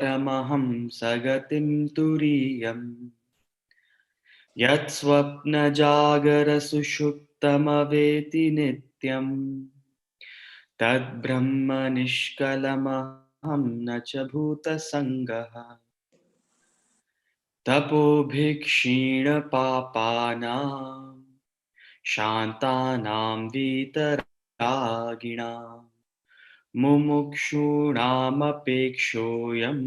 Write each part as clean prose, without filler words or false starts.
परमहं सगतिं तुरीयम् यत्स्वप्नजागरसुषुप्तमवेति नित्यम् तद्ब्रह्म निष्कलमहं न च भूतसङ्गः तपोभिक्षीणपापानां शान्तानां वीतरागिणां मुमुक्षूणामपेक्षोऽयम्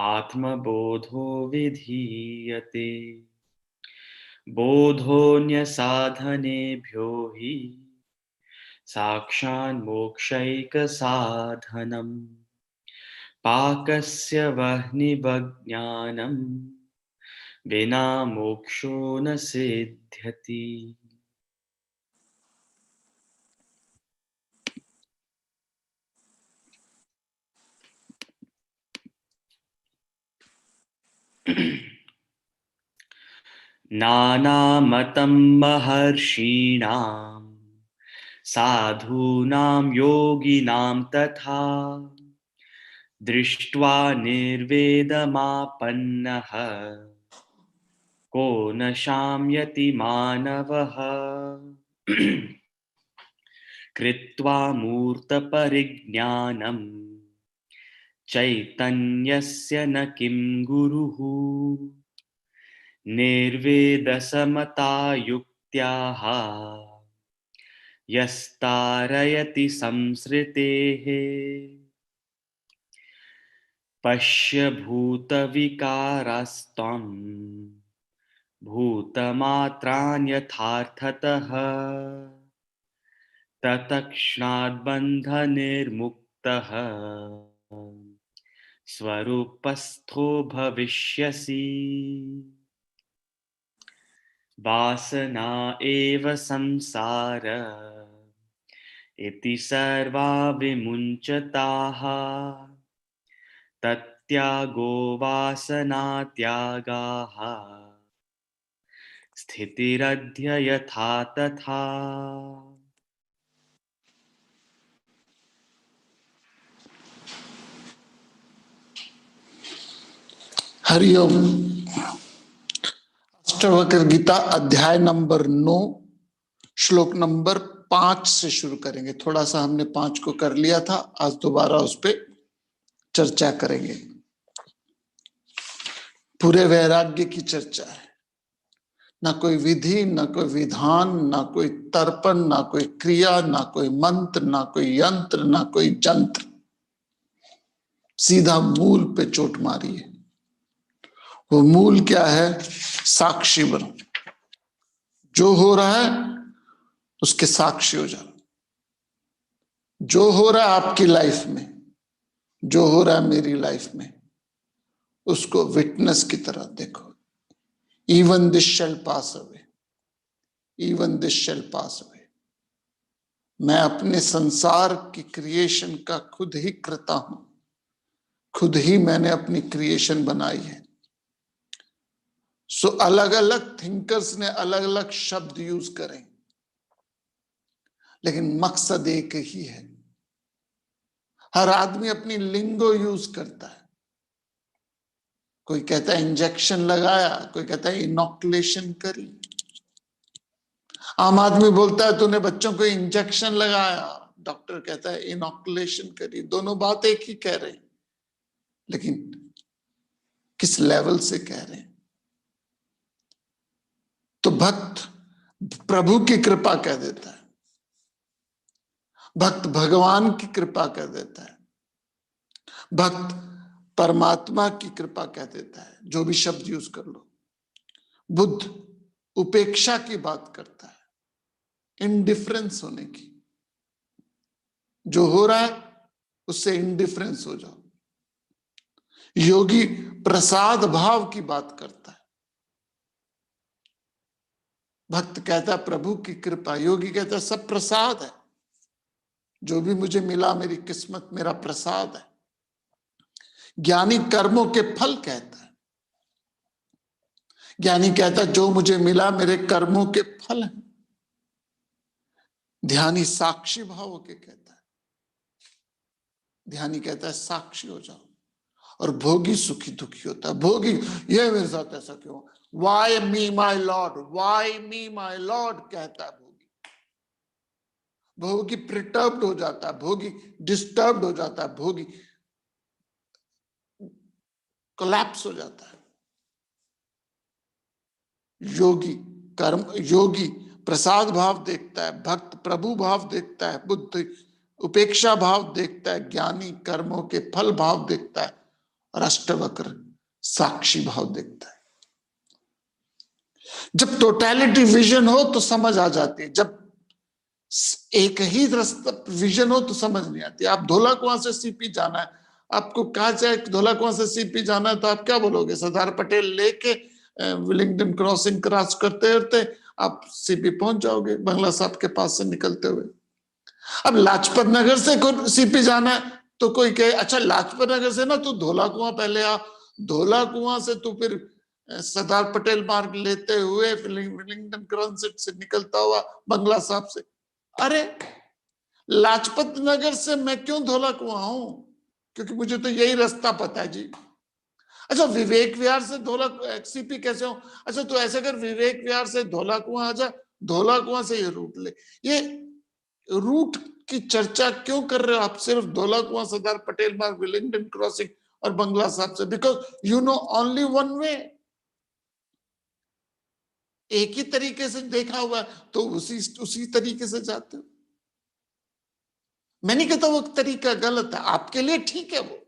आत्मबोधो विधीयते बोधोऽन्यसाधनेभ्यो हि साक्षान्मोक्षैकसाधनम् पाकस्य वह्निवज्ञानम् विना मोक्षो न सिद्ध्यति। नानामतं महर्षीणां साधूनां योगिनां तथा दृष्ट्वा निर्वेदमापन्नः को न शाम्यति मानवः कृत्वा मूर्तपरिज्ञानम् चैतन्यस्य न किं गुरुः निर्वेदसमतायुक्त्याः यस्तारयति संसृतेः पश्य भूतविकारास्त्वं भूतमात्राण्यथार्थतः तत्क्षणाद्बन्धनिर्मुक्तः स्वरूपस्थो भविष्यसि। वासना एव संसार इति सर्वा विमुञ्चताः तत्यागो वासनात्यागाः स्थितिरध्य यथा तथा। हरिओम। अष्टावक्र गीता अध्याय नंबर 9 श्लोक नंबर 5 से शुरू करेंगे। थोड़ा सा हमने 5 को कर लिया था, आज दोबारा उस पर चर्चा करेंगे। पूरे वैराग्य की चर्चा है, ना कोई विधि, ना कोई विधान, ना कोई तर्पण, ना कोई क्रिया, ना कोई मंत्र, ना कोई यंत्र, ना कोई जंत्र, सीधा मूल पे चोट मारी है। वो मूल क्या है? साक्षी बनो। जो हो रहा है उसके साक्षी हो जाओ। जो हो रहा है आपकी लाइफ में, जो हो रहा है मेरी लाइफ में, उसको विटनेस की तरह देखो। Even this shell pass away, even this shell pass away. मैं अपने संसार की क्रिएशन का खुद ही करता हूं, खुद ही मैंने अपनी क्रिएशन बनाई है। सो अलग अलग थिंकर्स ने अलग अलग शब्द यूज करें, लेकिन मकसद एक ही है। हर आदमी अपनी लिंगो यूज करता है। कोई कहता है इंजेक्शन लगाया, कोई कहता है इनॉकुलेशन करी। आम आदमी बोलता है तूने बच्चों को इंजेक्शन लगाया, डॉक्टर कहता है इनॉकुलेशन करी। दोनों बात एक ही कह रहे हैं, लेकिन किस लेवल से कह रहे हैं। तो भक्त प्रभु की कृपा कह देता है, भक्त भगवान की कृपा कह देता है, भक्त परमात्मा की कृपा कह देता है। जो भी शब्द यूज कर लो। बुद्ध उपेक्षा की बात करता है, इंडिफरेंस होने की। जो हो रहा है उससे इंडिफरेंस हो जाओ। योगी प्रसाद भाव की बात करता है। भक्त कहता है प्रभु की कृपा, योगी कहता है सब प्रसाद है। जो भी मुझे मिला मेरी किस्मत, मेरा प्रसाद है। ज्ञानी कर्मों के फल कहता है। ज्ञानी कहता है जो मुझे मिला मेरे कर्मों के फल हैं। ध्यानी साक्षी भाव के कहता है। ध्यानी कहता है साक्षी हो जाओ। और भोगी सुखी दुखी होता है। भोगी, ये मेरे साथ ऐसा क्यों, why me my lord, why me my lord कहता है भोगी। भोगी प्रिटर्ब्ड हो जाता है, भोगी डिस्टर्ब्ड हो जाता है, भोगी कोलैप्स हो जाता है। योगी कर्म, योगी प्रसाद भाव देखता है, भक्त प्रभु भाव देखता है, बुद्ध उपेक्षा भाव देखता है, ज्ञानी कर्मों के फल भाव देखता है, और अष्टवक्र साक्षी भाव देखता है। जब टोटलिटी विजन हो तो समझ आ जाती है, जब एक ही रास्ता विजन हो तो समझ नहीं आती। आप धोला कुआं से सीपी जाना है, आपको कहा जाए धोला कुआं से सीपी जाना है, तो आप क्या बोलोगे? सरदार पटेल लेके विलिंगडन क्रॉसिंग क्रॉस करते करते आप सीपी पहुंच जाओगे, बंगला साहब के पास से निकलते हुए। अब लाजपत नगर से सीपी जाना है तो कोई कहे अच्छा लाजपत नगर से ना तू धोला कुआं पहले आ, धोला कुआं से तू फिर सरदार पटेल मार्ग लेते हुए विलिंगडन क्रॉसिंग से निकलता हुआ बंगला साहब से। अरे लाजपत नगर से मैं क्यों धोला कुआं आऊं, क्योंकि मुझे तो यही रास्ता पता है जी। अच्छा विवेक विहार से धोला सीपी कैसे हो? अच्छा तो ऐसे कर विवेक विहार से धोला कुआं आ जा, धोला कुआं से ये रूट ले। ये रूट की चर्चा क्यों कर रहे हो आप? सिर्फ धोला कुआं, सरदार पटेल मार्ग, विलिंगडन क्रॉसिंग और बंगला साहब से, because you know only one way. एक ही तरीके से देखा हुआ तो उसी तरीके से जाते हो। मैं नहीं कहता वो तरीका गलत है, आपके लिए ठीक है, वो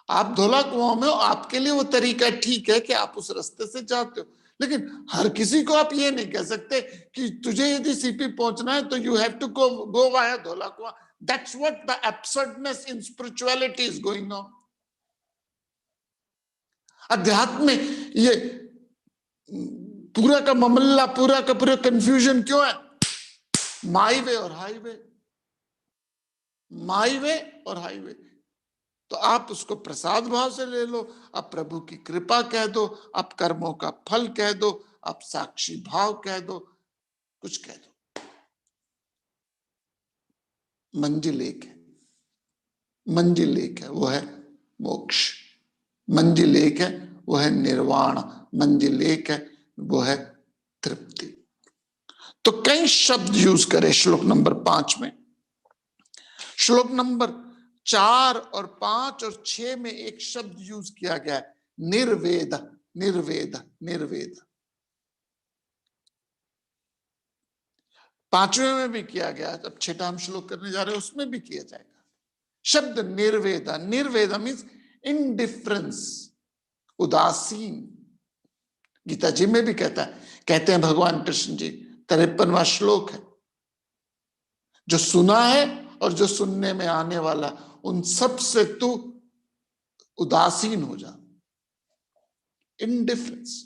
आप धोला कुआं में हो, आपके लिए वो तरीका ठीक है कि आप उस रास्ते से जाते हो। लेकिन हर किसी को आप ये नहीं कह सकते कि तुझे यदि सीपी पहुंचना है तो you have to go via Dhaula Kuan. That's what the absurdness in spirituality is going on. अध्यात्म में ये पूरा का मामला, पूरा का पूरा कंफ्यूजन क्यों है? माई वे और हाईवे, माई वे और हाईवे। तो आप उसको प्रसाद भाव से ले लो, आप प्रभु की कृपा कह दो, आप कर्मों का फल कह दो, आप साक्षी भाव कह दो, कुछ कह दो, मंजिल एक है, मंजिल एक है, वो है मोक्ष। मंजिल एक है, वो है निर्वाण। मंजिल एक है, वो है तृप्ति। तो कई शब्द यूज करें श्लोक नंबर 5 में। श्लोक नंबर 4 और 5 और 6 में एक शब्द यूज किया गया है, निर्वेद, निर्वेद, निर्वेद। 5वें में भी किया गया, अब 6ठा हम श्लोक करने जा रहे हैं उसमें भी किया जाएगा। शब्द निर्वेदा, निर्वेदा मीन्स इनडिफरेंस, उदासीन। गीता जी में भी कहते हैं भगवान कृष्ण जी, 53वां श्लोक है, जो सुना है और जो सुनने में आने वाला उन सब से तू उदासीन हो जा। इनडिफरेंस,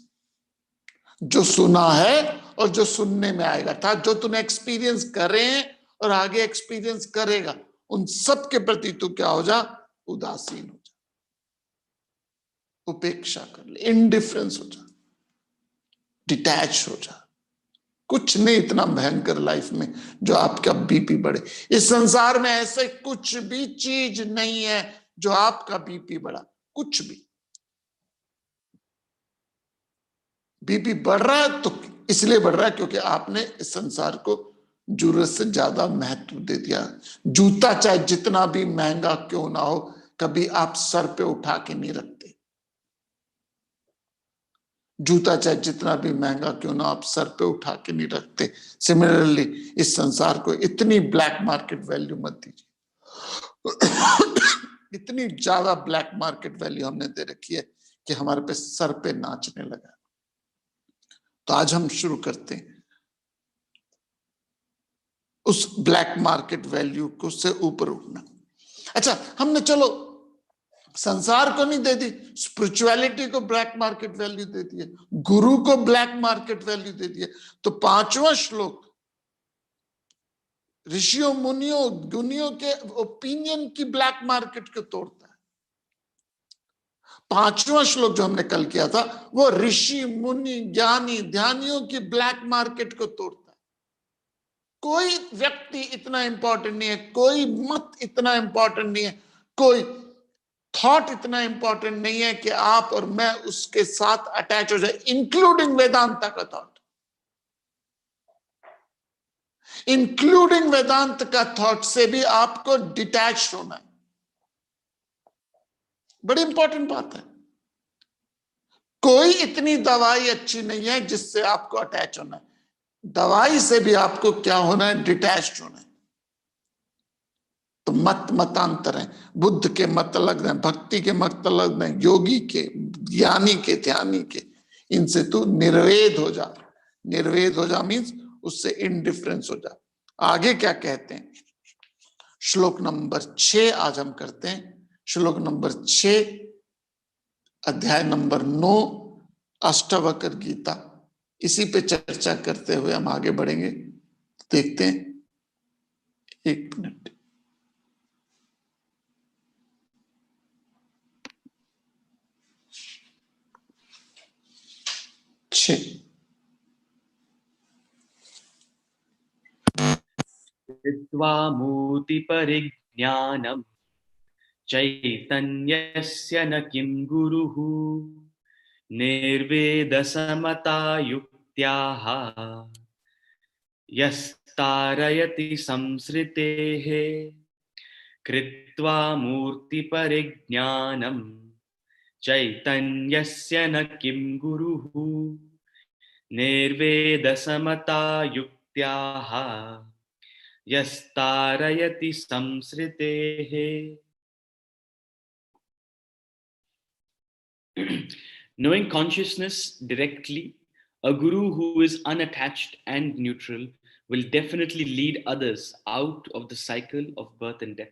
जो सुना है और जो सुनने में आएगा, था जो तूने एक्सपीरियंस करे और आगे एक्सपीरियंस करेगा, उन सब के प्रति तू क्या हो जा? उदासीन हो जा, उपेक्षा कर ले, इनडिफरेंस हो जा, डिटैच हो जा। कुछ नहीं इतना भयंकर लाइफ में जो आपका बीपी बढ़े। इस संसार में ऐसे कुछ भी चीज नहीं है जो आपका बीपी बढ़ा, कुछ भी। बीपी बढ़ रहा है तो इसलिए बढ़ रहा है क्योंकि आपने इस संसार को जरूरत से ज्यादा महत्व दे दिया। जूता चाहे जितना भी महंगा क्यों ना हो, कभी आप सर पे उठा के नहीं रखते। जूता चाहे जितना भी महंगा क्यों ना, आप सर पे उठा के नहीं रखते। सिमिलरली इस संसार को इतनी ब्लैक मार्केट वैल्यू मत दीजिए। इतनी ज्यादा ब्लैक मार्केट वैल्यू हमने दे रखी है कि हमारे पे सर पे नाचने लगा। तो आज हम शुरू करते हैं उस ब्लैक मार्केट वैल्यू को से ऊपर उठना। अच्छा, हमने चलो संसार को नहीं दे दी, स्पिरिचुअलिटी को ब्लैक मार्केट वैल्यू दे दी है, गुरु को ब्लैक मार्केट वैल्यू दे दी है। तो 5वां श्लोक ऋषियों मुनियों गुनियों के ओपिनियन की ब्लैक मार्केट को तोड़ता है। 5वां श्लोक जो हमने कल किया था वो ऋषि मुनि ज्ञानी ध्यानियों की ब्लैक मार्केट को तोड़ता है। कोई व्यक्ति इतना इंपॉर्टेंट नहीं है, कोई मत इतना इंपॉर्टेंट नहीं है, कोई थॉट इतना इंपॉर्टेंट नहीं है कि आप और मैं उसके साथ अटैच हो जाए, इंक्लूडिंग वेदांता का थॉट। इंक्लूडिंग वेदांत का थॉट से भी आपको डिटैच होना है। बड़ी इंपॉर्टेंट बात है। कोई इतनी दवाई अच्छी नहीं है जिससे आपको अटैच होना है। दवाई से भी आपको क्या होना है? डिटैच होना है। तो मतांतर है। बुद्ध के मत अलग हैं, भक्ति के मत अलग हैं, योगी के, ज्ञानी के, ध्यानी के। इनसे तू निर्वेद हो जा। निर्वेद हो जा मीन्स उससे इनडिफरेंस हो जा। आगे क्या कहते हैं? श्लोक नंबर 6 आज हम करते हैं। श्लोक नंबर 6 अध्याय नंबर 9 अष्टावक्र गीता। इसी पे चर्चा करते हुए हम आगे बढ़ेंगे। देखते हैं, एक मिनट। विद्वा मूर्तिपरिज्ञानम् चैतन्यस्य न किं गुरुः निर्वेदसमता युक्त्याः यस्तारयति संसृतेः कृत्वा मूर्तिपरिज्ञानम् चैतन्यस्य न किं गुरुः निर्वेदसमता युक्त्याः यस्तारयति संसृतेः। Knowing consciousness directly, a guru who is unattached and neutral will definitely lead others out of the cycle of birth and death.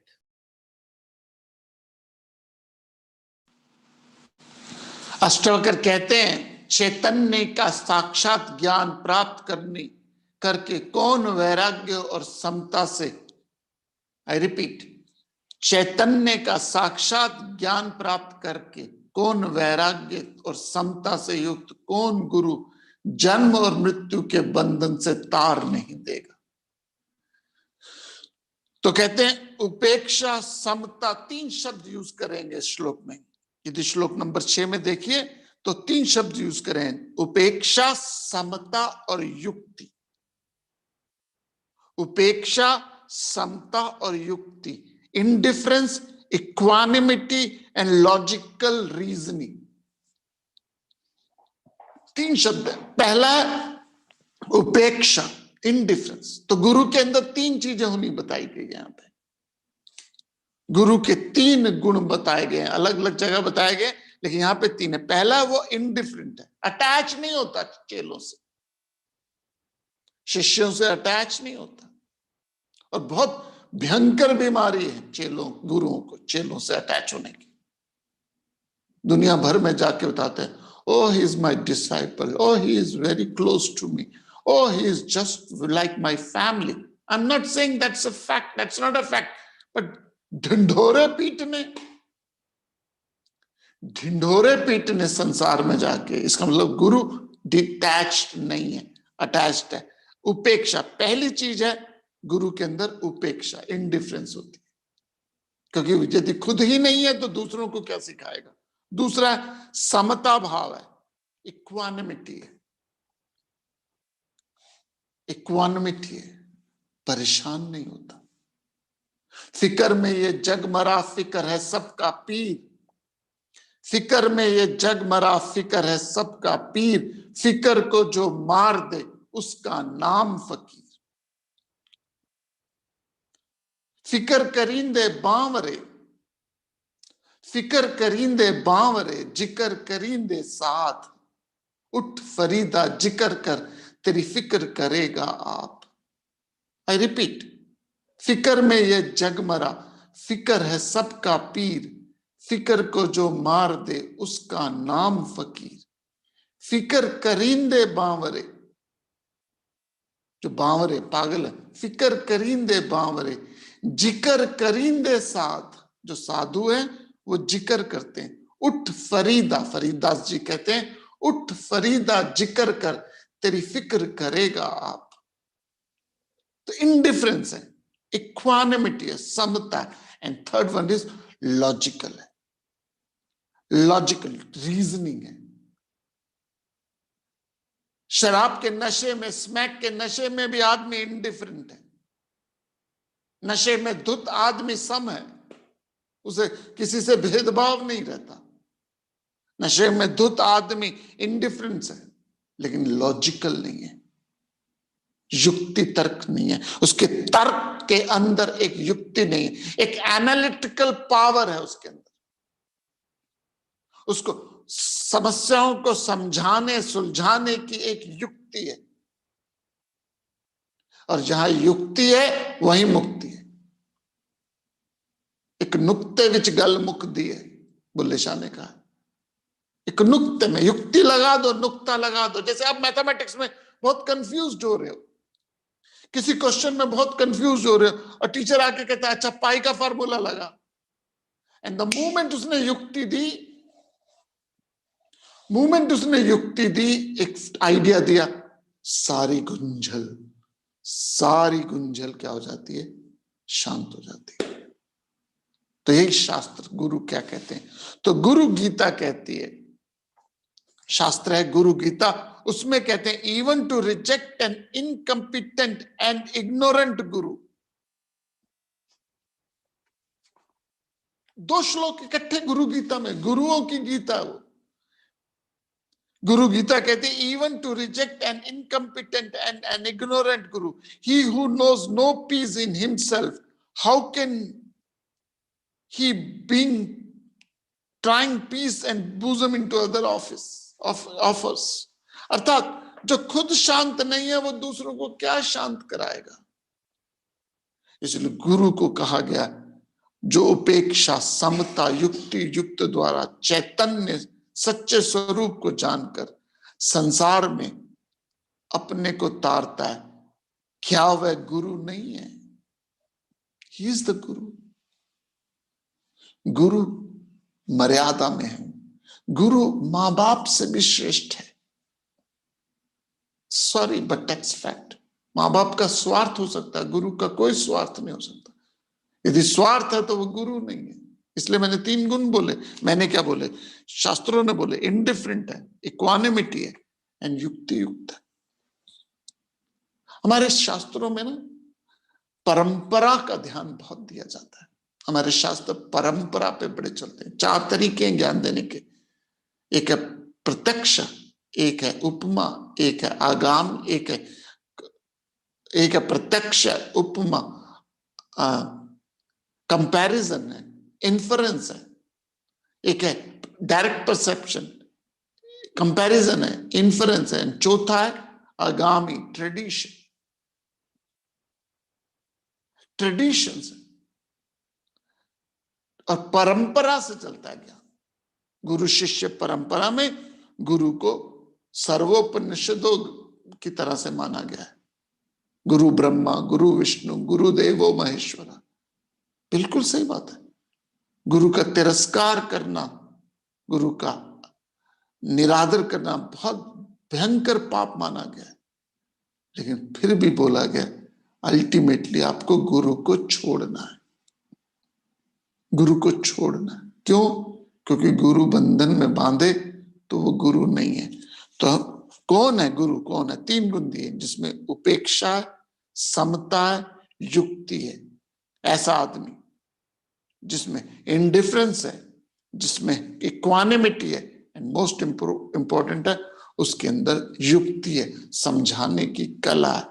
Ashtavakra कहते हैं चैतन्य का साक्षात ज्ञान प्राप्त करके कौन वैराग्य और समता से, आई रिपीट, चैतन्य का साक्षात ज्ञान प्राप्त करके कौन वैराग्य और समता से युक्त कौन गुरु जन्म और मृत्यु के बंधन से तार नहीं देगा। तो कहते हैं उपेक्षा, समता, 3 शब्द यूज करेंगे इस श्लोक में। यदि श्लोक नंबर 6 में देखिए तो 3 शब्द यूज करें, उपेक्षा, समता और युक्ति। उपेक्षा, समता और युक्ति, indifference, equanimity and logical reasoning. 3 शब्द है। पहला उपेक्षा, इंडिफरेंस। तो गुरु के अंदर 3 चीजें होनी बताई गई है। यहां पे गुरु के 3 गुण बताए गए हैं, अलग अलग जगह बताए गए, लेकिन यहां पे 3 है। पहला वो इंडिफरेंट है, अटैच नहीं होता चेलों से, शिष्यों से अटैच नहीं होता। और बहुत भयंकर बीमारी है चेलों, गुरुओं को चेलों से अटैच होने की। दुनिया भर में जाके बताते हैं, oh he is my disciple, oh he is very close to me, oh he is just like my family. I'm not saying that's a fact, that's not a fact, but ढिंढोरे पीटने संसार में जाके, इसका मतलब गुरु डिटैच्ड नहीं है, attached है। उपेक्षा पहली चीज है, गुरु के अंदर उपेक्षा, इंडिफरेंस होती है, क्योंकि यदि खुद ही नहीं है तो दूसरों को क्या सिखाएगा। दूसरा समता भाव है, इक्वानिमिटी है। इक्वानिमिटी है, परेशान नहीं होता। फिकर में ये जग मरा फिकर है सबका पीर, फिकर में ये जग मरा फिकर है सबका पीर, फिकर को जो मार दे उसका नाम फकीर। फिकर करींदे बांवरे, फिकर करींदे बांवरे, जिकर करींदे साथ, उठ फरीदा जिकर कर तेरी फिक्र करेगा आप। आई रिपीट, फिकर में ये जग मरा फिकर है सबका पीर, फिकर को जो मार दे उसका नाम फकीर। फिकर करींदे बांवरे, जो बांवरे पागल है, फिकर करींदे बांवरे, जिकर करींदे साथ, जो साधु है वो जिक्र करते हैं। उठ फरीदा, फरीदास जी कहते हैं, उठ फरीदा जिक्र कर तेरी फिक्र करेगा आप। तो इंडिफरेंस है, इक्वानिमिटी है, समता है, and third one is logical है। लॉजिकल रीजनिंग है। शराब के नशे में, स्मैक के नशे में भी आदमी इंडिफरेंट है। नशे में धुत आदमी सम है, उसे किसी से भेदभाव नहीं रहता। नशे में धुत आदमी इंडिफरेंस है, लेकिन लॉजिकल नहीं है, युक्ति तर्क नहीं है। उसके तर्क के अंदर एक युक्ति नहीं है, एक एनालिटिकल पावर है उसके अंदर। उसको समस्याओं को समझाने सुलझाने की एक युक्ति है, और जहां युक्ति है वहीं मुक्ति है। एक नुक्ते विच गल मुक्ति है, बुल्ले शाह ने कहा। एक नुक्ते में युक्ति लगा दो, नुक्ता लगा दो। जैसे आप मैथमेटिक्स में बहुत कंफ्यूज हो रहे हो, किसी क्वेश्चन में बहुत कंफ्यूज हो रहे हो, और टीचर आके कहता है अच्छा पाई का फार्मूला लगा, एंड द मोमेंट उसने युक्ति दी, एक आइडिया दिया, सारी गुंझल क्या हो जाती है? शांत हो जाती है। तो यही शास्त्र गुरु क्या कहते हैं? तो गुरु गीता कहती है, शास्त्र है गुरु गीता, उसमें कहते हैं even to reject an incompetent and ignorant guru. 2 श्लोक इकट्ठे गुरु गीता में, गुरुओं की गीता वो। गुरु गीता कहते हैं even to reject an incompetent and an ignorant guru, he who knows no peace in himself, how can he being trying peace and bosom into other offers। अर्थात जो खुद शांत नहीं है वो दूसरों को क्या शांत कराएगा। इसलिए गुरु को कहा गया जो उपेक्षा, समता, युक्ति युक्त द्वारा चैतन्य सच्चे स्वरूप को जानकर संसार में अपने को तारता है, क्या वह गुरु नहीं है? ही इज द गुरु। गुरु मर्यादा में है, गुरु मां बाप से भी श्रेष्ठ है। Sorry but that's fact. मां बाप का स्वार्थ हो सकता है, गुरु का कोई स्वार्थ नहीं हो सकता। यदि स्वार्थ है तो वो गुरु नहीं है। इसलिए मैंने 3 गुण बोले। मैंने क्या बोले? शास्त्रों ने बोले इंडिफरेंट है, इक्वानिमिटी है, एंड युक्ति युक्त है। हमारे शास्त्रों में ना परंपरा का ध्यान बहुत दिया जाता है। हमारे शास्त्र परंपरा पे बड़े चलते हैं। 4 तरीके हैं ज्ञान देने के। एक है प्रत्यक्ष, एक है उपमा, एक है आगाम, एक है प्रत्यक्ष, उपमा, कंपैरिजन है, इन्फरेंस है। एक है डायरेक्ट परसेप्शन, कंपैरिजन है, इन्फरेंस है। चौथा है आगामी, ट्रेडिशंस। और परंपरा से चलता है ज्ञान। गुरु शिष्य परंपरा में गुरु को सर्वोपनिषदों की तरह से माना गया है। गुरु ब्रह्मा, गुरु विष्णु, गुरु देवो महेश्वरा। बिल्कुल सही बात है। गुरु का तिरस्कार करना, गुरु का निरादर करना बहुत भयंकर पाप माना गया है। लेकिन फिर भी बोला गया अल्टीमेटली आपको गुरु को छोड़ना है। गुरु को छोड़ना है। क्यों? क्योंकि गुरु बंधन में बांधे तो वो गुरु नहीं है। तो कौन है गुरु? कौन है? 3 गुण दिए, जिसमें उपेक्षा है, समता है, युक्ति है। ऐसा आदमी जिसमें इंडिफरेंस है, जिसमें इक्वानिमिटी है, एंड मोस्ट इंपॉर्टेंट है उसके अंदर युक्ति है, समझाने की कला है।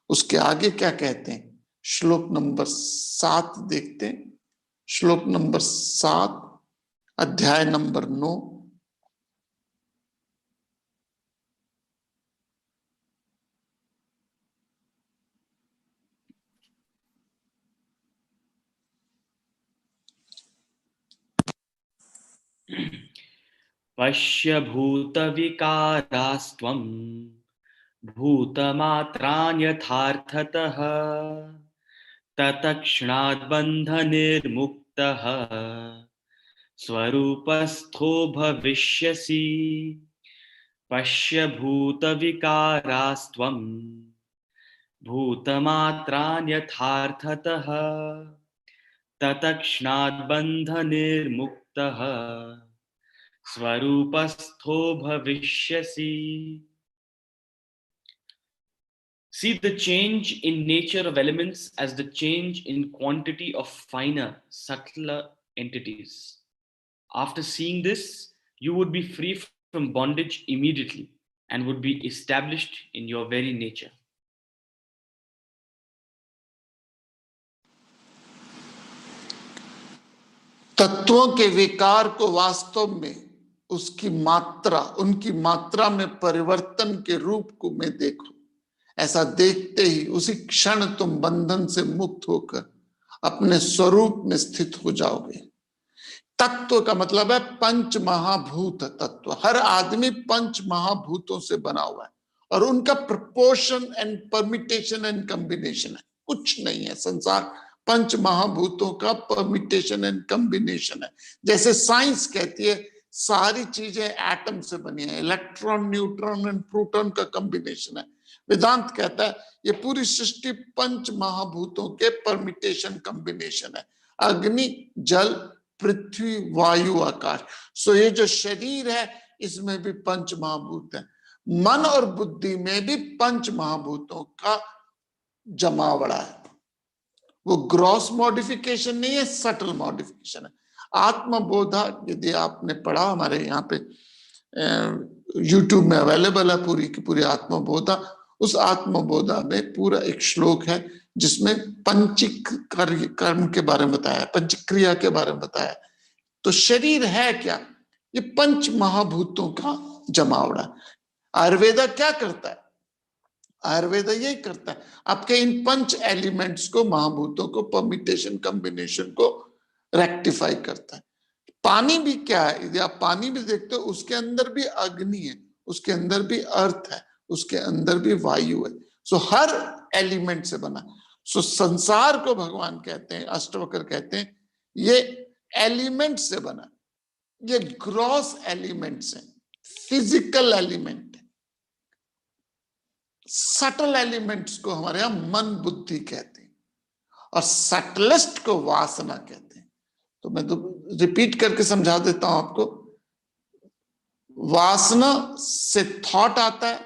उसके आगे क्या कहते हैं? श्लोक नंबर 7 देखते हैं। श्लोक नंबर 7, अध्याय नंबर 9। पश्य भूतविकारास्त्वं भूतमात्राण्यथार्थतः तत्क्षणात् बन्धनिर्मुक्तः स्वरूपस्थो भविष्यसि। पश्य भूतविकारास्त्वं भूतमात्राण्यथार्थतः तत्क्षणात् बन्धनिर्मुक्तः Svarupastho bhavishyasi. See the change in nature of elements as the change in quantity of finer, subtler entities. After seeing this, you would be free from bondage immediately and would be established in your very nature. तत्वों के विकार को वास्तव में उसकी मात्रा, उनकी मात्रा में परिवर्तन के रूप को मैं देखूं, ऐसा देखते ही उसी क्षण तुम बंधन से मुक्त होकर अपने स्वरूप में स्थित हो जाओगे। तत्व का मतलब है पंच महाभूत तत्व। हर आदमी पंच महाभूतों से बना हुआ है और उनका proportion and permutation and combination है, कुछ नहीं है। संसार पंच महाभूतों का परमिटेशन एंड कॉम्बिनेशन है। जैसे साइंस कहती है सारी चीजें एटम से बनी है, इलेक्ट्रॉन, न्यूट्रॉन एंड प्रोटॉन का कॉम्बिनेशन है। वेदांत कहता है ये पूरी सृष्टि पंच महाभूतों के परमिटेशन कॉम्बिनेशन है। अग्नि, जल, पृथ्वी, वायु, आकाश। सो ये जो शरीर है इसमें भी पंच महाभूत है। मन और बुद्धि में भी पंच महाभूतों का जमावड़ा है। वो ग्रॉस मॉडिफिकेशन नहीं है, सटल मॉडिफिकेशन है। आत्मबोधा यदि आपने पढ़ा, हमारे यहाँ पे यूट्यूब में अवेलेबल है पूरी की पूरी आत्मबोधा। उस आत्मबोधा में पूरा एक श्लोक है जिसमें पंचिक कर्म के बारे में बताया, पंचक्रिया के बारे में बताया। तो शरीर है क्या? ये पंच महाभूतों का जमावड़ा। आयुर्वेदा क्या करता है? आयुर्वेद यही करता है, आपके इन पंच एलिमेंट्स को, महाभूतों को, परमिटेशन कॉम्बिनेशन को रेक्टिफाई करता है। पानी भी क्या है? यदि आप पानी भी देखते हो उसके अंदर भी अग्नि है, उसके अंदर भी अर्थ है, उसके अंदर भी वायु है। सो हर एलिमेंट से बना। सो संसार को भगवान कहते हैं, अष्टवक्र कहते हैं ये एलिमेंट से बना, ये ग्रॉस एलिमेंट्स हैं, फिजिकल एलिमेंट। सटल एलिमेंट्स को हमारे यहां मन बुद्धि कहते हैं और सटलेस्ट को वासना कहते हैं। तो मैं तो रिपीट करके समझा देता हूं आपको। वासना से थॉट आता है,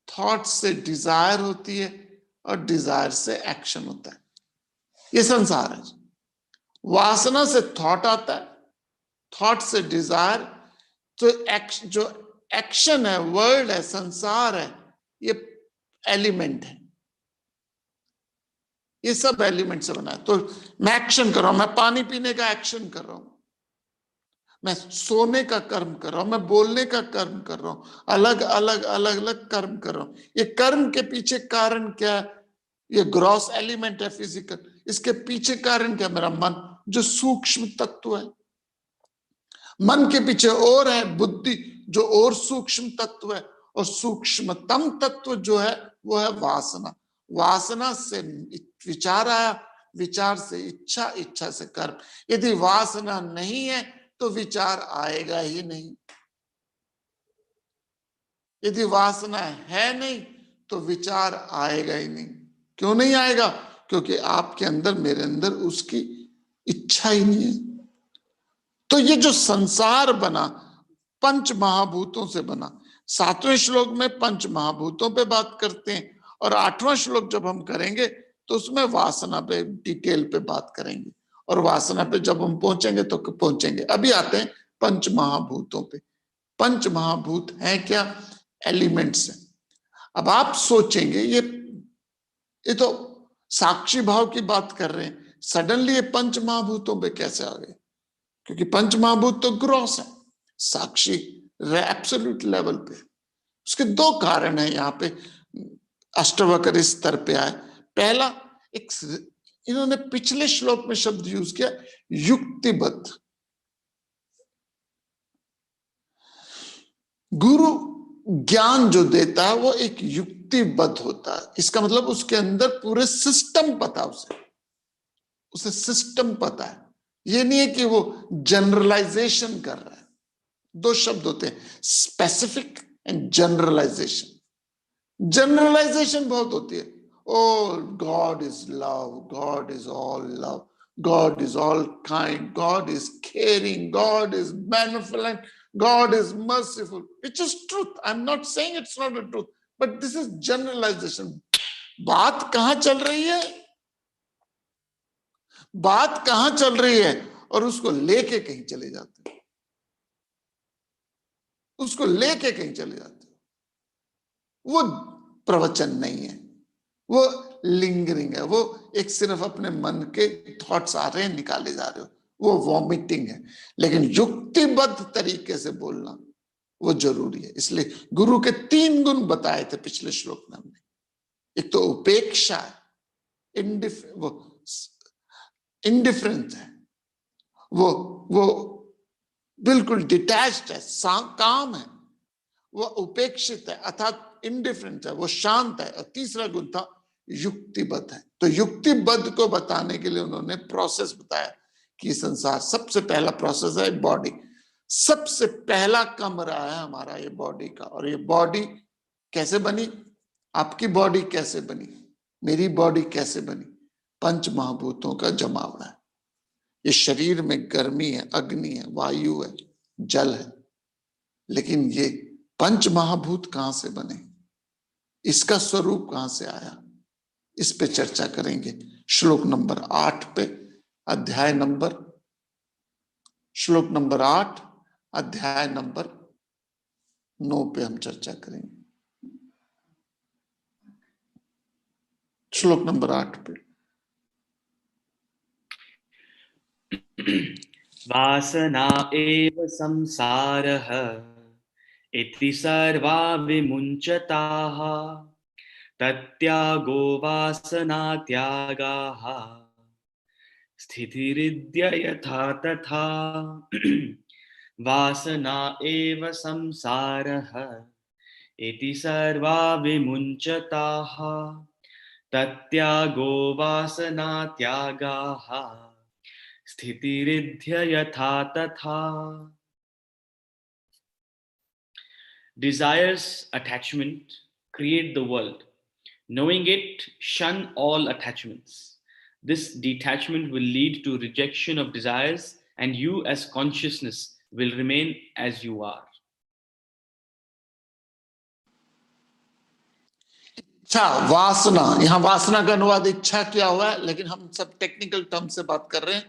थॉट से डिजायर होती है और डिजायर से एक्शन होता है। ये संसार है। वासना से थॉट आता है, थॉट से डिजायर, तो जो एक्शन है, वर्ल्ड है, संसार है, ये एलिमेंट है। ये सब एलिमेंट से बना है। तो मैं एक्शन कर रहा हूं, मैं पानी पीने का एक्शन कर रहा हूं, मैं सोने का कर्म कर रहा हूं, मैं बोलने का कर्म कर रहा हूं, अलग अलग अलग अलग कर्म कर रहा हूं। ये कर्म के पीछे कारण क्या है? ये ग्रॉस एलिमेंट है, फिजिकल। इसके पीछे कारण क्या? मेरा मन, जो सूक्ष्म तत्व है। मन के पीछे और है बुद्धि, जो और सूक्ष्म तत्व है। और सूक्ष्मतम तत्व जो है वो है वासना। वासना से विचार आया, विचार से इच्छा, इच्छा से कर्म। यदि वासना नहीं है तो विचार आएगा ही नहीं। यदि वासना है नहीं तो विचार आएगा ही नहीं। क्यों नहीं आएगा? क्योंकि आपके अंदर, मेरे अंदर उसकी इच्छा ही नहीं है। तो ये जो संसार बना पंच महाभूतों से बना। 7वें श्लोक में पंच महाभूतों पे बात करते हैं और 8वां श्लोक जब हम करेंगे तो उसमें वासना पे डिटेल पे बात करेंगे। और वासना पे जब हम पहुंचेंगे तो पहुंचेंगे। अभी आते हैं पंच महाभूतों पे। पंच महाभूत है क्या? एलिमेंट्स हैं। अब आप सोचेंगे ये तो साक्षी भाव की बात कर रहे हैं, सडनली ये पंच महाभूतों पे कैसे आ गए? क्योंकि पंच महाभूत तो ग्रॉस है, साक्षी एब्सोल्यूट लेवल पे। उसके 2 कारण है यहाँ पे। अष्टवक्र इस स्तर पे आए। पहला, एक इन्होंने पिछले श्लोक में शब्द यूज किया युक्तिबद्ध। गुरु ज्ञान जो देता है वो एक युक्तिबद्ध होता है। इसका मतलब उसके अंदर पूरे सिस्टम पता, उसे सिस्टम पता है। ये नहीं है कि वो जनरलाइजेशन कर रहा है। 2 शब्द होते हैं, स्पेसिफिक एंड जनरलाइजेशन। जनरलाइजेशन बहुत होती है, oh God is love, God is all love, God is all kind, God is caring, God is benevolent, God is merciful, which is truth. I'm not saying it's not a truth, but this is generalization. बात कहां चल रही है, बात कहां चल रही है, और उसको लेके कहीं चले जाते हैं, उसको लेके कहीं चले जाते हैं। वो प्रवचन नहीं है, वो लिंगरिंग है, वो एक सिर्फ अपने मन के थॉट्स आ रहे हैं, निकाले जा रहे हो, वो वॉमिटिंग है। लेकिन युक्तिबद्ध तरीके से बोलना वो जरूरी है। इसलिए गुरु के 3 गुण बताए थे पिछले श्लोक में हमने। एक तो उपेक्षा है, इंडिफरेंस है, वो बिल्कुल डिटैच्ड है, काम है, वो उपेक्षित है अर्थात इंडिफरेंट है, वो शांत है। और तीसरा गुण था युक्तिबद्ध है। तो युक्तिबद्ध को बताने के लिए उन्होंने प्रोसेस बताया कि संसार सबसे पहला प्रोसेस है बॉडी, सबसे पहला कमरा है हमारा ये बॉडी का। और ये बॉडी कैसे बनी, आपकी बॉडी कैसे बनी, मेरी बॉडी कैसे बनी, 5 महाभूतों का जमावड़ा है। ये शरीर में गर्मी है, अग्नि है, वायु है, जल है, लेकिन ये 5 महाभूत कहां से बने, इसका स्वरूप कहां से आया, इस पे चर्चा करेंगे श्लोक नंबर 8 पे, अध्याय नंबर, श्लोक नंबर 8 अध्याय नंबर 9 पे हम चर्चा करेंगे। श्लोक नंबर 8 पे। वासना एव संसारः इति सर्वा विमुञ्चताः तत्यागो वासना त्यागाः स्थितिरिद्य यथा तथा। वासना एव संसारः इति सर्वा विमुञ्चताः तत्यागो वासना त्यागाः स्थितिरिद्य यथा तथा। Desires, attachment, create the world. Knowing it, shun all attachments. This detachment will lead to rejection of desires, and you as consciousness will remain as you are. इच्छा, वासना, यहां वासना का अनुवाद इच्छा किया हुआ है, लेकिन हम सब टेक्निकल टर्म से बात कर रहे हैं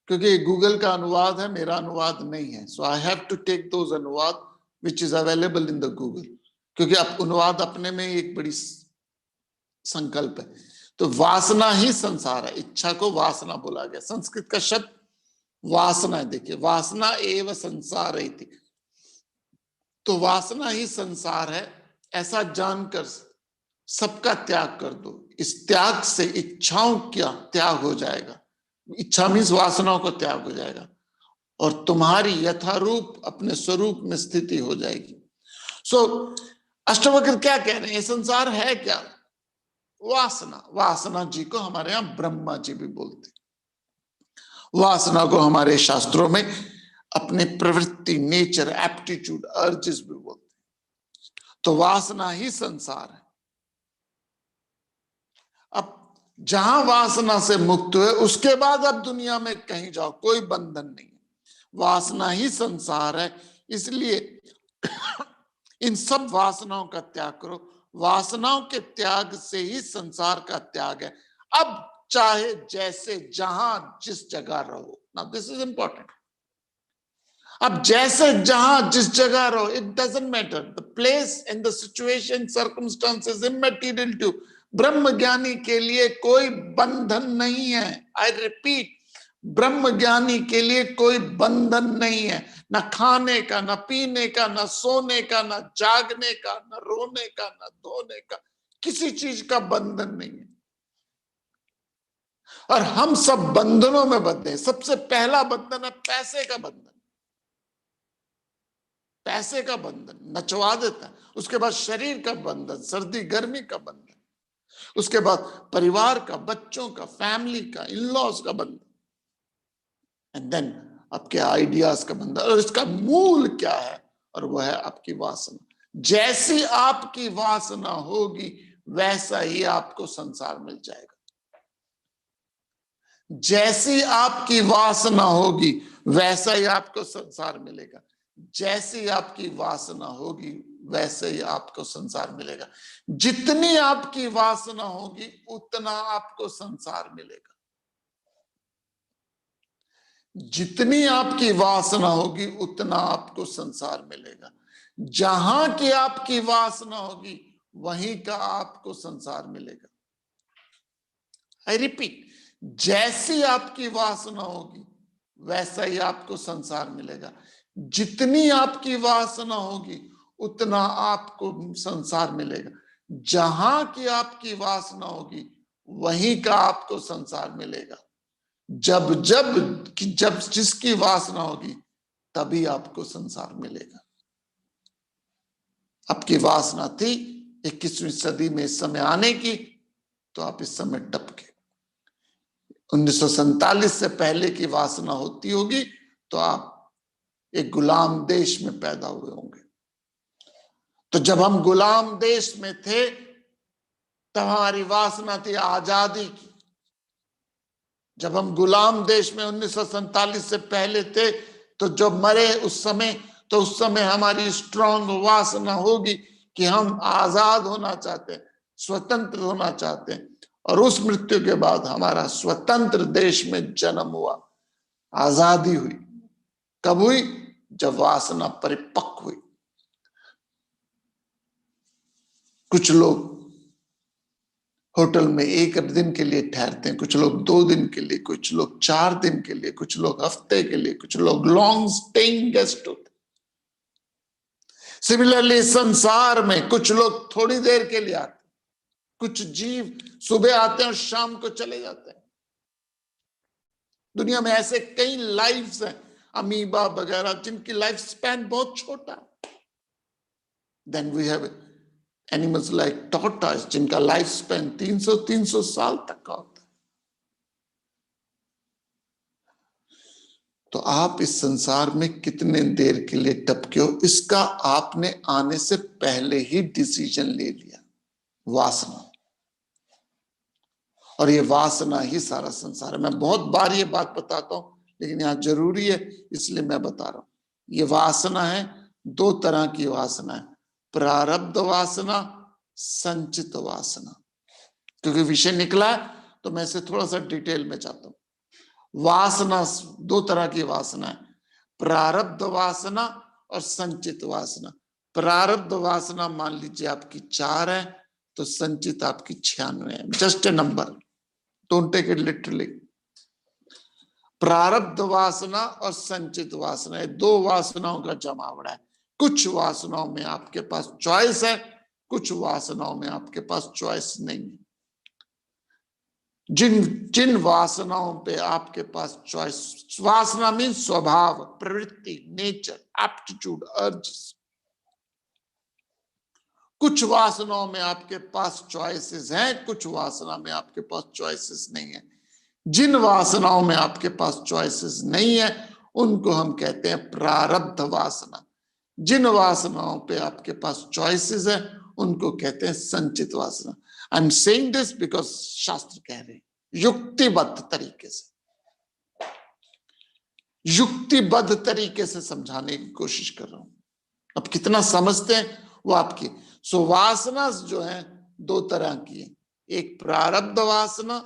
क्योंकि गूगल का अनुवाद है, मेरा अनुवाद नहीं है। So I have to take those अनुवाद which is available in the Google, क्योंकि आप अनुवाद अपने में एक बड़ी संकल्प है। तो वासना ही संसार है, इच्छा को वासना बोला गया। संस्कृत का शब्द वासना है, देखिए, वासना एव संसार है, तो वासना ही संसार है, ऐसा जानकर सबका त्याग कर दो। इस त्याग से इच्छाओं का त्याग हो जाएगा, इच्छा मीन्स वासनाओं का त्याग हो जाएगा, और तुम्हारी यथारूप अपने स्वरूप में स्थिति हो जाएगी। सो अष्टवक्र क्या कह रहे हैं, ये संसार है क्या, वासना। वासना जी को हमारे यहां ब्रह्मा जी भी बोलते, वासना को हमारे शास्त्रों में अपने प्रवृत्ति, नेचर, एप्टीट्यूड, अर्जेस भी बोलते। तो वासना ही संसार है। अब जहां वासना से मुक्त हुए उसके बाद अब दुनिया में कहीं जाओ, कोई बंधन नहीं है, वासना ही संसार है। इसलिए इन सब वासनाओं का त्याग करो, वासनाओं के त्याग से ही संसार का त्याग है। अब चाहे जैसे जहां जिस जगह रहो, नाउ दिस इज इंपॉर्टेंट। अब जैसे जहां जिस जगह रहो, it doesn't matter, the place and the situation, circumstances immaterial to. ब्रह्म ज्ञानी के लिए कोई बंधन नहीं है। आई रिपीट, ब्रह्म ज्ञानी के लिए कोई बंधन नहीं है, ना खाने का, ना पीने का, ना सोने का, ना जागने का, ना रोने का, ना धोने का, किसी चीज का बंधन नहीं है। और हम सब बंधनों में बंधे हैं। सबसे पहला बंधन है पैसे का बंधन, पैसे का बंधन नचवा देता है। उसके बाद शरीर का बंधन, सर्दी गर्मी का बंधन, उसके बाद परिवार का, बच्चों का, फैमिली का, इन-लॉज का बंधन, एंड देन आपके आइडियाज का बंधन। और इसका मूल क्या है, और वह है आपकी वासना। जैसी आपकी वासना होगी वैसा ही आपको संसार मिल जाएगा। जैसी आपकी वासना होगी वैसा ही आपको संसार मिलेगा। जैसी आपकी वासना होगी वैसे ही आपको संसार मिलेगा। जितनी आपकी वासना होगी उतना आपको संसार मिलेगा। जितनी आपकी वासना होगी उतना आपको संसार मिलेगा। जहां की आपकी वासना होगी वहीं का आपको संसार मिलेगा। आई रिपीट, जैसी आपकी वासना होगी वैसा ही आपको संसार मिलेगा। जितनी आपकी वासना होगी उतना आपको संसार मिलेगा। जहां की आपकी वासना होगी वहीं का आपको संसार मिलेगा। जब जब जब जिसकी वासना होगी तभी आपको संसार मिलेगा। आपकी वासना थी 21वीं सदी में इस समय आने की, तो आप इस समय टपके। 1947 से पहले की वासना होती होगी तो आप एक गुलाम देश में पैदा हुए होंगे। तो जब हम गुलाम देश में थे तब हमारी वासना थी आजादी की। जब हम गुलाम देश में 1947 से पहले थे तो जब मरे उस समय, तो उस समय हमारी स्ट्रांग वासना होगी कि हम आजाद होना चाहते हैं, स्वतंत्र होना चाहते हैं। और उस मृत्यु के बाद हमारा स्वतंत्र देश में जन्म हुआ, आजादी हुई। कब हुई? जब वासना परिपक्व हुई। कुछ लोग होटल में एक दिन के लिए ठहरते हैं, कुछ लोग 2 दिन के लिए, कुछ लोग 4 दिन के लिए, कुछ लोग हफ्ते के लिए, कुछ लोग लॉन्ग स्टेइंग गेस्ट होते। सिमिलरली संसार में कुछ लोग थोड़ी देर के लिए आते, कुछ जीव सुबह आते हैं और शाम को चले जाते हैं। दुनिया में ऐसे कई लाइफ्स हैं, अमीबा वगैरह, जिनकी लाइफ स्पैन बहुत छोटा है। Then we have animals like tortoise, जिनका लाइफ स्पैन 300 साल तक का होता है। तो आप इस संसार में कितने देर के लिए टपके हो, इसका आपने आने से पहले ही डिसीजन ले लिया। वासना, और ये वासना ही सारा संसार है। मैं बहुत बार ये बात बताता हूं, लेकिन यहां जरूरी है इसलिए मैं बता रहा हूं। ये वासना है, 2 तरह की वासना है, प्रारब्ध वासना, संचित वासना। क्योंकि विषय निकला है तो मैं इसे थोड़ा सा डिटेल में चाहता हूं। वासना 2 तरह की वासना है, प्रारब्ध वासना और संचित वासना। प्रारब्ध वासना मान लीजिए आपकी 4 है, तो संचित आपकी 96 है। Just a number, don't take it literally. प्रारब्ध वासना और संचित वासना, ये 2 वासनाओं का जमावड़ा है। कुछ वासनाओं में आपके पास चॉइस है, कुछ वासनाओं में आपके पास चॉइस नहीं है। जिन वासनाओं पे आपके पास चॉइस, वासना मीन स्वभाव, प्रवृत्ति, नेचर, एप्टीट्यूड, अर्ज। कुछ वासनाओं में आपके पास चॉइसेस हैं, कुछ वासना में आपके पास चॉइसेस नहीं है। जिन वासनाओं में आपके पास चॉइसेस नहीं है उनको हम कहते हैं प्रारब्ध वासना। जिन वासनाओं पे आपके पास चॉइसेस है उनको कहते हैं संचित वासना। I am saying this because शास्त्र कह रहे हैं, युक्तिबद्ध तरीके से, युक्तिबद्ध तरीके से समझाने की कोशिश कर रहा हूं। अब कितना समझते हैं वो आपकी। सो वासना जो है 2 तरह की है, एक प्रारब्ध वासना,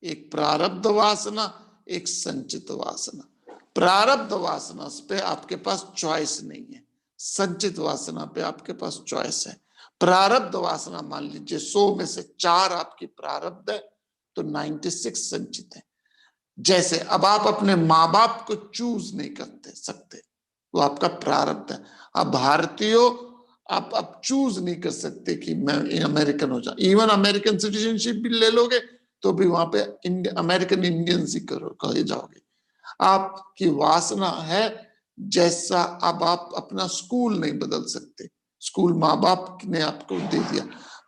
एक प्रारब्ध वासना, एक संचित वासना। प्रारब्ध वासना पे आपके पास चॉइस नहीं है, संचित वासना पे आपके पास चॉइस है। प्रारब्ध वासना मान लीजिए 100 में से 4 आपकी प्रारब्ध है तो 96 संचित है। जैसे अब आप अपने माँ बाप को चूज नहीं करते सकते, वो आपका प्रारब्ध है। अब भारतीयों, आप अब चूज नहीं कर सकते कि मैं अमेरिकन हो जाऊं। इवन अमेरिकन सिटीजनशिप भी ले लोगे तो भी वहां पे अमेरिकन इंडियंस ही कहे जाओगे। आपकी वासना है। जैसा अब आप अपना स्कूल नहीं बदल सकते, स्कूल माँ बाप ने आपको दे दिया।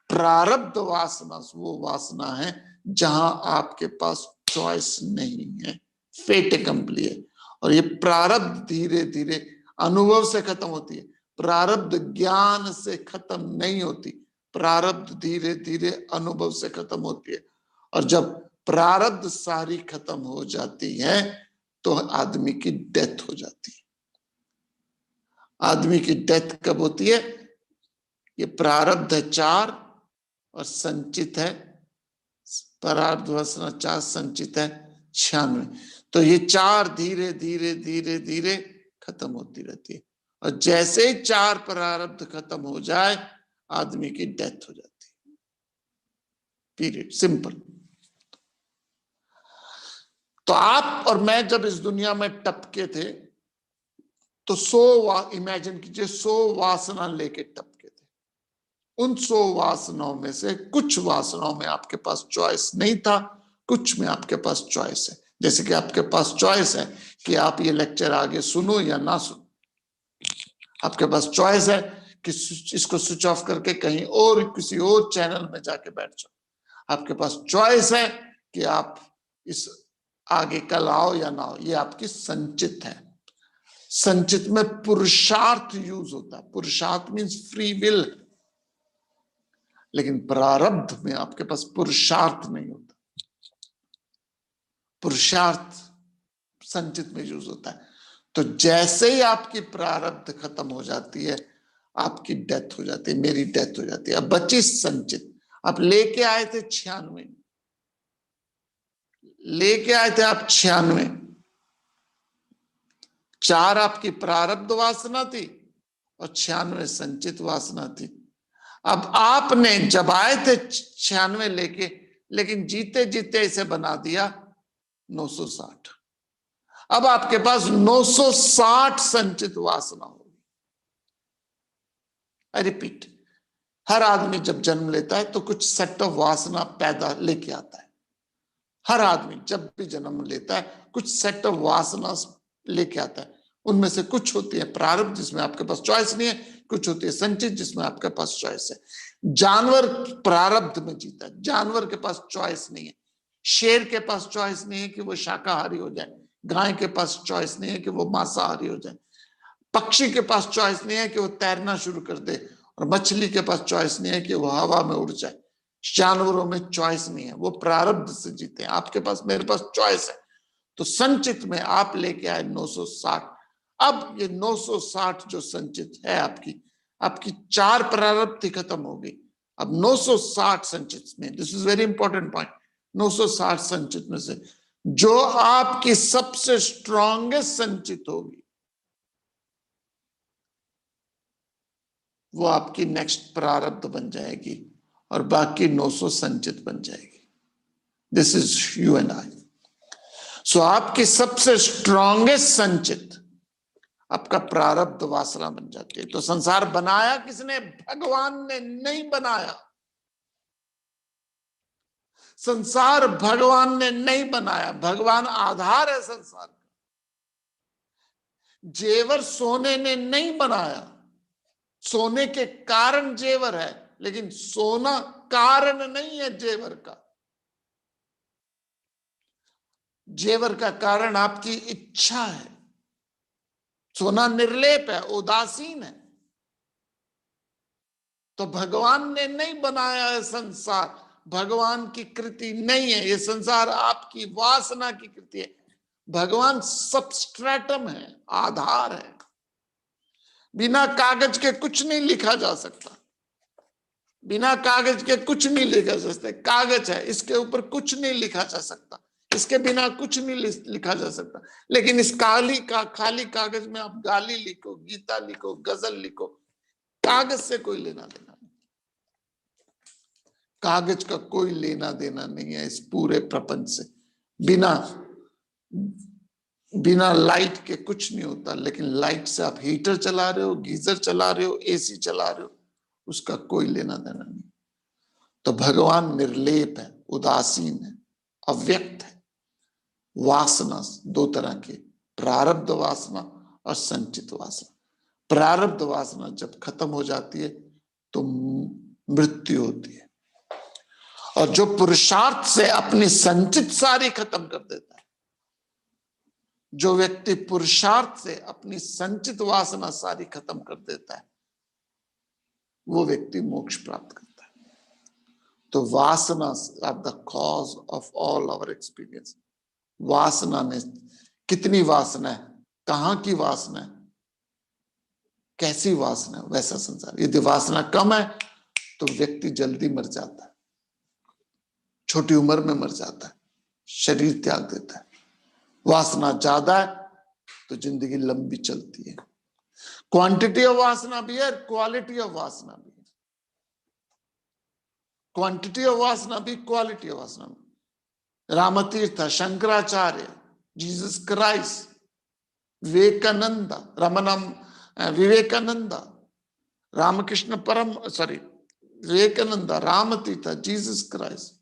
प्रारब्ध वासना वो वासना है जहां आपके पास चॉइस नहीं है, फेट कंपली है। और ये प्रारब्ध धीरे धीरे अनुभव से खत्म होती है, प्रारब्ध ज्ञान से खत्म नहीं होती, प्रारब्ध धीरे धीरे अनुभव से खत्म होती है। और जब प्रारब्ध सारी खत्म हो जाती है तो आदमी की डेथ हो जाती है। आदमी की डेथ कब होती है? ये प्रारब्ध है 4 और संचित है, प्रारब्ध वासना 4, संचित है 96। तो ये 4 धीरे धीरे धीरे धीरे खत्म होती रहती है, और जैसे ही 4 प्रारब्ध खत्म हो जाए आदमी की डेथ हो जाती है। Period, simple. तो आप और मैं जब इस दुनिया में टपके थे तो 100 इमेजिन कीजिए, 100 वासना लेके टपके थे। उन 100 वासनाओं में से कुछ वासनाओं में आपके पास चॉइस नहीं था, कुछ में आपके पास चॉइस है। जैसे कि आपके पास चॉइस है कि आप ये लेक्चर आगे सुनो या ना सुनो, आपके पास चॉइस है कि इसको स्विच ऑफ करके कहीं और किसी और चैनल में जाके बैठ जाओ। आपके पास चॉइस है कि आप इस आगे कल आओ या ना आओ, ये आपकी संचित है। संचित में पुरुषार्थ यूज होता है, पुरुषार्थ मीन्स फ्री विल, लेकिन प्रारब्ध में आपके पास पुरुषार्थ नहीं होता। पुरुषार्थ संचित में यूज होता है। तो जैसे ही आपकी प्रारब्ध खत्म हो जाती है आपकी डेथ हो जाती है, मेरी डेथ हो जाती है। अब बची संचित। आप लेके आए थे 96, लेके आए थे आप 96, 4 आपकी प्रारब्ध वासना थी और 96 संचित वासना थी। अब आपने जब आए थे 96 लेके, लेकिन जीते जीते इसे बना दिया 960। अब आपके पास 960 संचित वासना होगी। आई रिपीट, हर आदमी जब जन्म लेता है तो कुछ सेट ऑफ वासना पैदा लेके आता है। हर आदमी जब भी जन्म लेता है कुछ सेट ऑफ वासना लेके आता है। उनमें से कुछ होती है प्रारब्ध जिसमें आपके पास चॉइस नहीं है, कुछ होती है संचित जिसमें आपके पास चॉइस है। जानवर प्रारब्ध में जीता है, जानवर के पास चॉइस नहीं है। शेर के पास चॉइस नहीं है कि वो शाकाहारी हो जाए, गाय के पास चॉइस नहीं है कि वो मांसाहारी हो जाए, पक्षी के पास चॉइस नहीं है कि वो तैरना शुरू कर दे, और मछली के पास चॉइस नहीं है कि वो हवा में उड़ जाए। जानवरों में चॉइस नहीं है, वो प्रारब्ध से जीते हैं। आपके पास, मेरे पास चॉइस है। तो संचित में आप लेके आए 960। अब ये 960 जो संचित है आपकी 4 प्रारब्ध ही खत्म हो गई। अब 960 संचित में, this is very important point, 960 संचित में से जो आपकी सबसे स्ट्रॉन्गेस्ट संचित होगी वो आपकी नेक्स्ट प्रारब्ध बन जाएगी और बाकी 900 संचित बन जाएगी। This is you and I. So आपकी सबसे स्ट्रॉन्गेस्ट संचित आपका प्रारब्ध वासना बन जाती है। तो संसार बनाया किसने? भगवान ने नहीं बनाया। संसार भगवान ने नहीं बनाया, भगवान आधार है संसार का। जेवर सोने ने नहीं बनाया, सोने के कारण जेवर है, लेकिन सोना कारण नहीं है जेवर का। जेवर का कारण आपकी इच्छा है। सोना निर्लेप है, उदासीन है। तो भगवान ने नहीं बनाया है संसार, भगवान की कृति नहीं है ये संसार, आपकी वासना की कृति है। भगवान सबस्ट्रेटम है, आधार है। बिना कागज के कुछ नहीं लिखा जा सकता, बिना कागज के कुछ नहीं लिखा जा सकता। कागज है, इसके ऊपर कुछ नहीं लिखा जा सकता, इसके बिना कुछ नहीं लिखा जा सकता। लेकिन इस खाली कागज में आप गाली लिखो, गीता लिखो, गजल लिखो, कागज से कोई लेना देना नहीं। कागज का कोई लेना देना नहीं है इस पूरे प्रपंच से। बिना लाइट के कुछ नहीं होता, लेकिन लाइट से आप हीटर चला रहे हो, गीजर चला रहे हो, एसी चला रहे हो, उसका कोई लेना देना नहीं। तो भगवान निर्लेप है, उदासीन है, अव्यक्त है। वासना 2 तरह की, प्रारब्ध वासना और संचित वासना। प्रारब्ध वासना जब खत्म हो जाती है तो मृत्यु होती है, और जो पुरुषार्थ से अपनी संचित सारी खत्म कर देता है, जो व्यक्ति पुरुषार्थ से अपनी संचित वासना सारी खत्म कर देता है, वो व्यक्ति मोक्ष प्राप्त करता है। तो वासना are the cause of all our experience. वासना ने, कितनी वासना है, कहां की वासना है, कैसी वासना है, वैसा संसार। यदि वासना कम है तो व्यक्ति जल्दी मर जाता है, छोटी उम्र में मर जाता है, शरीर त्याग देता है। वासना ज्यादा है तो जिंदगी लंबी चलती है। क्वांटिटी ऑफ वासना भी है, क्वालिटी ऑफ वासना भी है। क्वांटिटी ऑफ वासना भी, क्वालिटी ऑफ वासना भी। रामतीर्थ, शंकराचार्य, जीसस क्राइस्ट, विवेकानंद, रमनम Vivekananda, Ramakrishna Param Vivekananda, Ramtirth, Jesus Christ,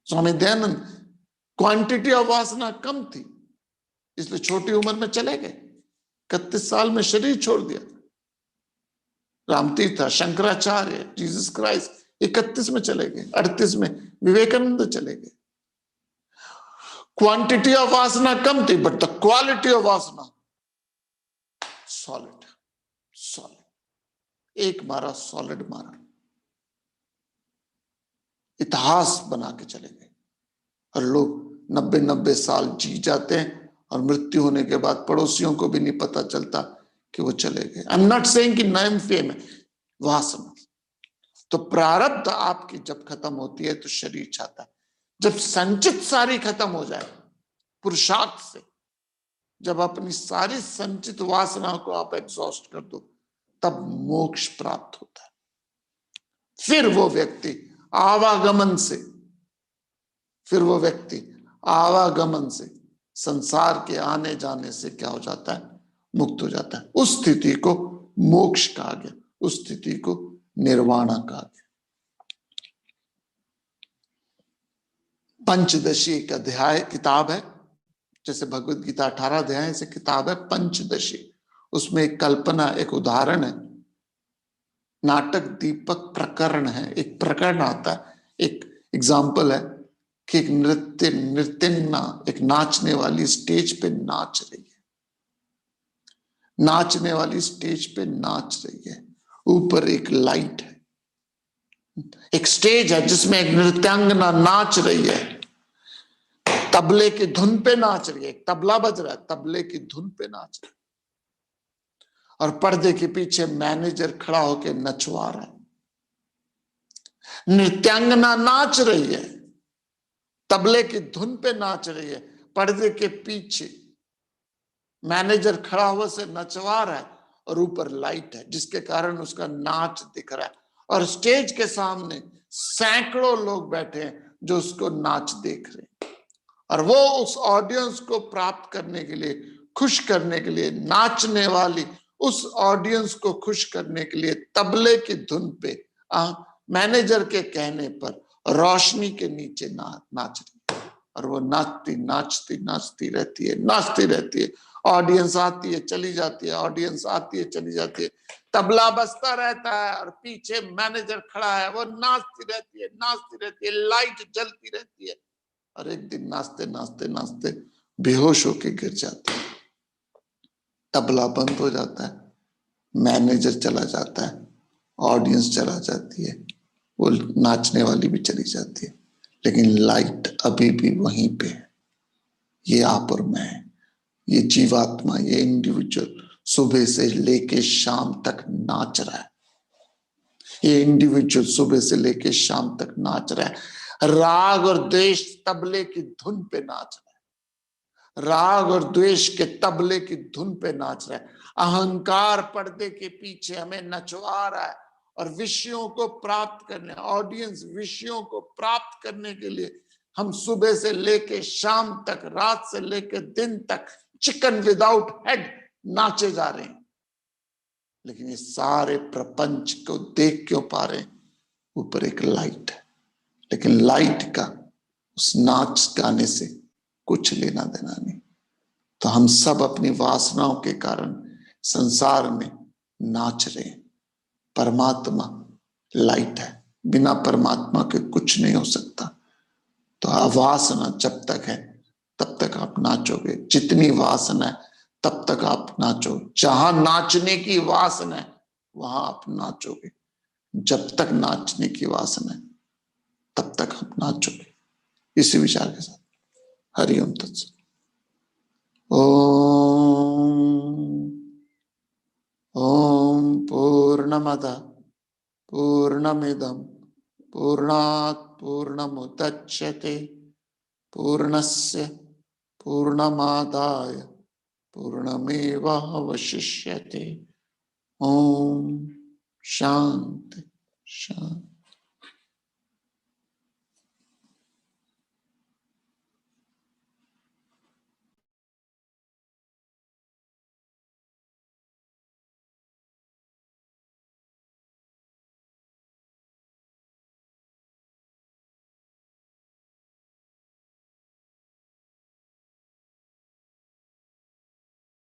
Swami Dayanand. Quantity of वासना कम थी, इसलिए छोटी उम्र में चले गए, 31 साल में शरीर छोड़ दिया। रामतीर्थ, शंकराचार्य, जीसस क्राइस्ट 31 में चले गए, 38 में विवेकानंद चले गए। क्वांटिटी ऑफ वासना कम थी, बट द क्वालिटी ऑफ वासना सॉलिड, सॉलिड। एक मारा, सॉलिड मारा, इतिहास बना के चले गए। और लोग 90-90 साल जी जाते हैं और मृत्यु होने के बाद पड़ोसियों को भी नहीं पता चलता कि वो चले गए। आई एम नॉट सेइंग कि नाम फेम है, वासना। तो प्रारब्ध आपकी जब खत्म होती है तो शरीर चाहता है। जब संचित सारी खत्म हो जाए पुरुषार्थ से, जब अपनी सारी संचित वासना को आप एग्जॉस्ट कर दो, तब मोक्ष प्राप्त होता है। फिर वो व्यक्ति आवागमन से, संसार के आने जाने से क्या हो जाता है, मुक्त हो जाता है। उस स्थिति को मोक्ष कहा गया, उस स्थिति को निर्वाणा कहा गया। पंचदशी एक अध्याय किताब है, जैसे भगवत गीता 18 अध्याय से किताब है पंचदशी। उसमें एक कल्पना, एक उदाहरण है, नाटक दीपक प्रकरण है। एक प्रकरण आता है, एक एग्जाम्पल है कि एक नृत्यंगना, एक नाचने वाली स्टेज पे नाच रही है, नाचने वाली स्टेज पे नाच रही है। ऊपर एक लाइट है, एक स्टेज है जिसमें एक नृत्यांगना नाच रही है, तबले की धुन पे नाच रही है, एक तबला बज रहा है, तबले की धुन पे नाच रही है। और पर्दे के पीछे मैनेजर खड़ा होकर नचवा रहा है। नृत्यांगना नाच रही है, तबले की धुन पे नाच रही है, पर्दे के पीछे मैनेजर खड़ा हुआ से नचवा रहा है, और ऊपर लाइट है जिसके कारण उसका नाच दिख रहा है। और स्टेज के सामने सैकड़ों लोग बैठे हैं जो उसको नाच देख रहे हैं। और वो उस ऑडियंस को प्राप्त करने के लिए, खुश करने के लिए, नाचने वाली उस ऑडियंस को खुश करने के लिए तबले की धुन पे मैनेजर के कहने पर रोशनी के नीचे नाच रही है। और वो नाचती रहती है। ऑडियंस आती है, चली जाती है, ऑडियंस आती है, चली जाती है। तबला बजता रहता है और पीछे मैनेजर खड़ा है, वो नाचती रहती है, लाइट जलती रहती है। और एक दिन नाचते बेहोश होके गिर जाते हैं। तबला बंद हो जाता है, मैनेजर चला जाता है, ऑडियंस चला जाती है, वो नाचने वाली भी चली जाती है, लेकिन लाइट अभी भी वहीं पे है। ये आप और मैं, ये जीवात्मा, ये इंडिविजुअल सुबह से लेके शाम तक नाच रहा है। ये इंडिविजुअल सुबह से लेके शाम तक नाच रहा है। राग और द्वेष तबले की धुन पे नाच रहा है, राग और द्वेष के तबले की धुन पे नाच रहा है। अहंकार पर्दे के पीछे हमें नचवा रहा है, और विषयों को प्राप्त करने, ऑडियंस विषयों को प्राप्त करने के लिए हम सुबह से लेके शाम तक, रात से लेके दिन तक चिकन विदाउट हेड नाचे जा रहे हैं। लेकिन ये सारे प्रपंच को देख क्यों पा रहे हैं? ऊपर एक लाइट है, लेकिन लाइट का उस नाच गाने से कुछ लेना देना नहीं। तो हम सब अपनी वासनाओं के कारण संसार में नाच रहे हैं। परमात्मा लाइट है, बिना परमात्मा के कुछ नहीं हो सकता। तो वासना जब तक है तब तक आप नाचोगे, जितनी वासना है तब तक आप नाचो। जहां नाचने की वासना है वहां आप नाचोगे। जब तक नाचने की वासना है तब तक हम नाच चुके इसी विचार के साथ। हरिओम तत्सत। ओम पूर्णमद पूर्णमिदं पूर्णात् पूर्णमुदच्यते पूर्णस्य पूर्णमादाय पूर्णमेवावशिष्यते। ओम शांति शांति।